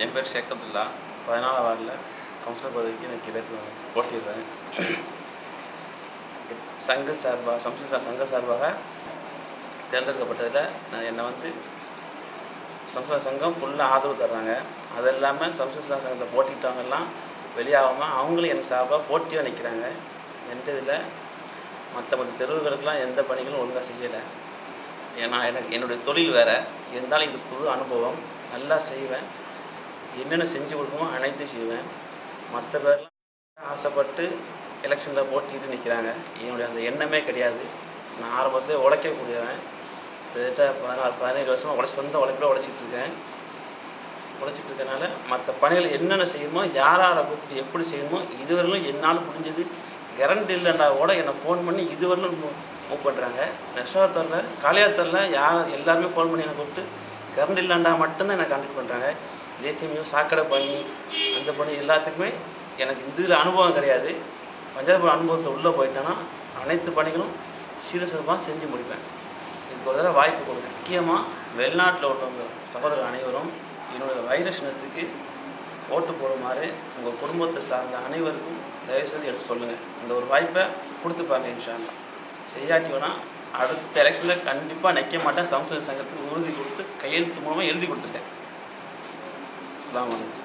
என் பேர் ஷேக் அப்துல்லா. 14 வார்டில் கவுன்சிலர் பதவிக்கு நான் போட்டிடுறேன். சங்க சார்பாக சம்ஸ்கிருத சங்க சார்பாக தேர்ந்தெடுக்கப்பட்டதில் நான் என்னை சம்ஸ்கிருத சங்கம் ஃபுல்லாக ஆதரவு தர்றாங்க. அது இல்லாமல் சம்ஸ்கிருத சங்கத்தை போட்டிட்டவங்கெல்லாம் வெளியாகாமல் அவங்களும் எனக்கு சார்பாக போட்டியாக நிற்கிறாங்க. எந்த இதில் மற்ற தெருவுகளுக்கெல்லாம் எந்த பணிகளும் ஒழுங்காக செய்யலை. ஏன்னா என்னுடைய தொழில் வேறு இருந்தாலும் இது புது அனுபவம். நல்லா செய்வேன். என்னென்ன செஞ்சு கொடுக்கணுமோ அனைத்தும் செய்வேன். மற்ற பேர்லாம் ஆசைப்பட்டு எலெக்ஷனில் போட்டிட்டு நிற்கிறாங்க. என்னுடைய அந்த எண்ணமே கிடையாது. நான் ஆரம்பத்தில் உழைக்கக்கூடியவன். கிட்டத்தட்ட 16-17 வருஷமாக சொந்த உழைப்பில் உழைச்சிட்டு இருக்கனால மற்ற பணிகள் என்னென்ன செய்யணுமோ யாரை கூப்பிட்டு எப்படி செய்யணுமோ இதுவரையிலும் என்னால் முடிஞ்சது. கரண்ட் இல்லைண்டா கூட என்னை ஃபோன் பண்ணி இதுவரையிலும் மூவ் பண்ணுறாங்க. நெசவாத்தரில் காளியாத்தரில் எல்லாருமே ஃபோன் பண்ணி என்னை கூப்பிட்டு கரண்ட் இல்லைண்டா மட்டும்தான் என்னை கான்டாக்ட் பண்ணுறாங்க. இதே சமயம் சாக்கடை பணி அந்த பணி எல்லாத்துக்குமே எனக்கு இதில் அனுபவம் கிடையாது. பஞ்சாயத்து அனுபவத்தை உள்ளே போயிட்டேன்னா அனைத்து பணிகளும் சீரசிறப்பாக செஞ்சு முடிப்பேன். இதுக்கு ஒரு தடவை வாய்ப்பு கொடுங்க. முக்கியமாக வெளிநாட்டில் உள்ளவங்க சகோதரர் அனைவரும் என்னுடைய வைரசினத்துக்கு ஓட்டு போடுமாறு உங்கள் குடும்பத்தை சார்ந்த அனைவருக்கும் தயவுசெய்து எடுத்து சொல்லுங்கள். இந்த ஒரு வாய்ப்பை கொடுத்துப்பாங்க. இன்ஷா அல்லாஹ் செய்யாட்டியோன்னா அடுத்த எலெக்ஷனில் கண்டிப்பாக நிற்க மாட்டேன். சம்ஸ்கிருத சங்கத்துக்கு உறுதி கொடுத்து கையெழுத்து மூலமாக எழுதி கொடுத்துருக்கேன். அஸ்ஸலாமு அலைக்கும்.